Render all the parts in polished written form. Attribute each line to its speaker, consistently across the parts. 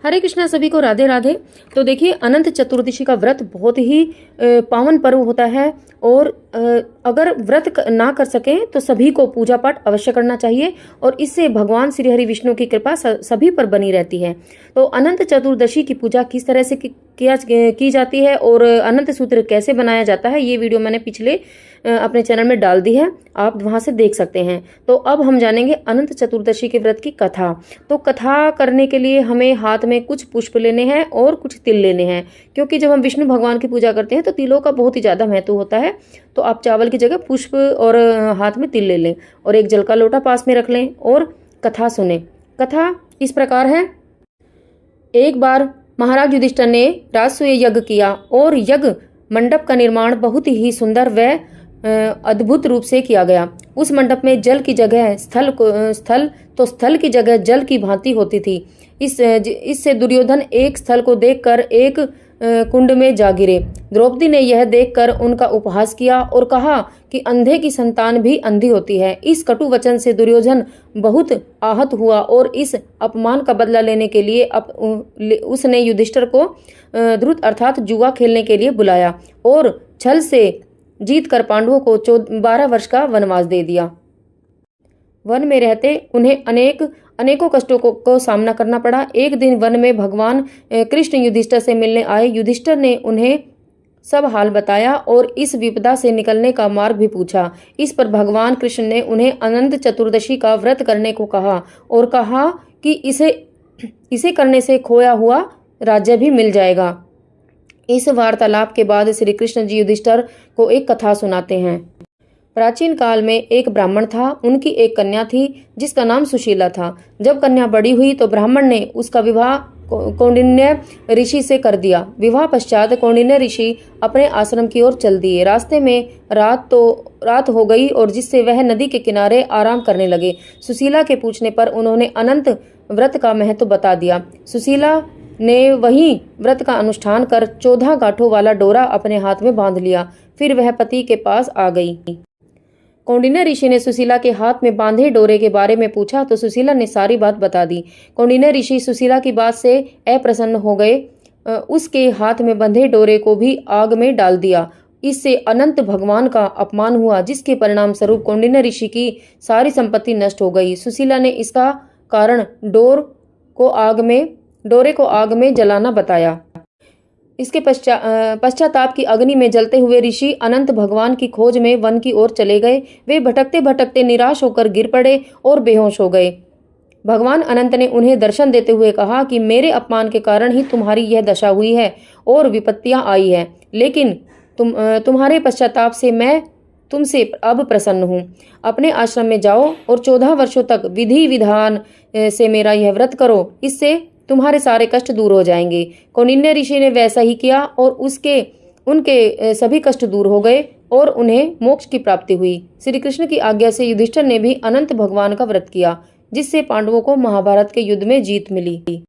Speaker 1: हरे कृष्णा, सभी को राधे राधे। तो देखिए, अनंत चतुर्दशी का व्रत बहुत ही पावन पर्व होता है और अगर व्रत ना कर सकें तो सभी को पूजा पाठ अवश्य करना चाहिए और इससे भगवान श्री हरि विष्णु की कृपा सभी पर बनी रहती है। तो अनंत चतुर्दशी की पूजा किस तरह से की जाती है और अनंत सूत्र कैसे बनाया जाता है, ये वीडियो मैंने पिछले अपने चैनल में डाल दी है, आप वहां से देख सकते हैं। तो अब हम जानेंगे अनंत चतुर्दशी के व्रत की कथा। तो कथा करने के लिए हमें हाथ में कुछ पुष्प लेने हैं और कुछ तिल लेने हैं, क्योंकि जब हम विष्णु भगवान की पूजा करते हैं तो तिलों का बहुत ही ज्यादा महत्व होता है। तो आप चावल की जगह पुष्प और हाथ में तिल ले लें और एक जल का लोटा पास में रख लें और कथा सुने। कथा इस प्रकार है। एक बार महाराज युधिष्ठिर ने राजसूय यज्ञ किया और यज्ञ मंडप का निर्माण बहुत ही सुंदर व अद्भुत रूप से किया गया। उस मंडप में जल की जगह स्थल की जगह जल की भांति होती थी। इससे दुर्योधन एक स्थल को देखकर एक कुंड में जा गिरे। द्रौपदी ने यह देखकर उनका उपहास किया और कहा कि अंधे की संतान भी अंधी होती है। इस कटु वचन से दुर्योधन बहुत आहत हुआ और इस अपमान का बदला लेने के लिए उसने युधिष्ठिर को ध्रुत अर्थात जुआ खेलने के लिए बुलाया और छल से जीत कर पांडवों को 12 वर्ष का वनवास दे दिया। वन में रहते उन्हें अनेकों कष्टों को सामना करना पड़ा। एक दिन वन में भगवान कृष्ण युधिष्ठिर से मिलने आए। युधिष्ठिर ने उन्हें सब हाल बताया और इस विपदा से निकलने का मार्ग भी पूछा। इस पर भगवान कृष्ण ने उन्हें अनंत चतुर्दशी का व्रत करने को कहा और कहा कि इसे करने से खोया हुआ राज्य भी मिल जाएगा। इस वार्तालाप के बाद श्री कृष्ण जी युधिष्ठिर को एक कथा सुनाते हैं। प्राचीन काल में एक ब्राह्मण था। उनकी एक कन्या थी जिसका नाम सुशीला था। जब कन्या बड़ी हुई तो ब्राह्मण ने उसका विवाह कौंडिन्य ऋषि से कर दिया। विवाह पश्चात कौंडिन्य ऋषि अपने आश्रम की ओर चल दिए। रास्ते में रात हो गई और जिससे वह नदी के किनारे आराम करने लगे। सुशीला के पूछने पर उन्होंने अनंत व्रत का महत्व बता दिया। सुशीला ने वही व्रत का अनुष्ठान कर 14 गांठों वाला डोरा अपने हाथ में बांध लिया। फिर वह पति के पास आ गई। कौंडिन्य ऋषि ने सुशीला के हाथ में बांधे डोरे के बारे में पूछा तो सुशीला ने सारी बात बता दी। कौंडिन्य ऋषि सुशीला की बात से अप्रसन्न हो गए। उसके हाथ में बंधे डोरे को भी आग में डाल दिया। इससे अनंत भगवान का अपमान हुआ, जिसके परिणाम स्वरूप कौंडिन्य ऋषि की सारी संपत्ति नष्ट हो गई। सुशीला ने इसका कारण डोरे को आग में जलाना बताया। इसके पश्चाताप की अग्नि में जलते हुए ऋषि अनंत भगवान की खोज में वन की ओर चले गए। वे भटकते भटकते निराश होकर गिर पड़े और बेहोश हो गए। भगवान अनंत ने उन्हें दर्शन देते हुए कहा कि मेरे अपमान के कारण ही तुम्हारी यह दशा हुई है और विपत्तियां आई है, लेकिन तुम्हारे पश्चाताप से मैं तुमसे अब प्रसन्न हूँ। अपने आश्रम में जाओ और 14 वर्षों तक विधि विधान से मेरा यह व्रत करो, इससे तुम्हारे सारे कष्ट दूर हो जाएंगे। कौंडिन्य ऋषि ने वैसा ही किया और उनके सभी कष्ट दूर हो गए और उन्हें मोक्ष की प्राप्ति हुई। श्री कृष्ण की आज्ञा से युधिष्ठिर ने भी अनंत भगवान का व्रत किया, जिससे पांडवों को महाभारत के युद्ध में जीत मिली।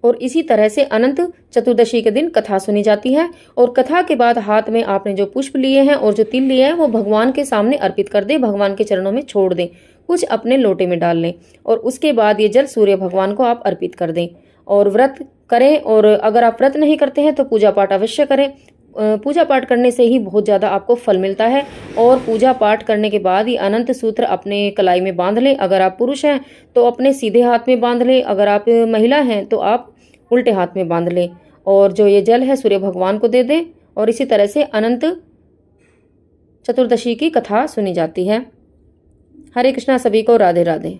Speaker 1: और इसी तरह से अनंत चतुर्दशी के दिन कथा सुनी जाती है और कथा के बाद हाथ में आपने जो पुष्प लिए हैं और जो तिल लिए हैं वो भगवान के सामने अर्पित कर दें, भगवान के चरणों में छोड़ दें, कुछ अपने लोटे में डाल लें और उसके बाद ये जल सूर्य भगवान को आप अर्पित कर दें और व्रत करें। और अगर आप व्रत नहीं करते हैं तो पूजा पाठ अवश्य करें। पूजा पाठ करने से ही बहुत ज़्यादा आपको फल मिलता है। और पूजा पाठ करने के बाद ही अनंत सूत्र अपने कलाई में बांध लें। अगर आप पुरुष हैं तो अपने सीधे हाथ में बांध लें, अगर आप महिला हैं तो आप उल्टे हाथ में बांध लें और जो ये जल है सूर्य भगवान को दे दें। और इसी तरह से अनंत चतुर्दशी की कथा सुनी जाती है। हरे कृष्णा, सभी को राधे राधे।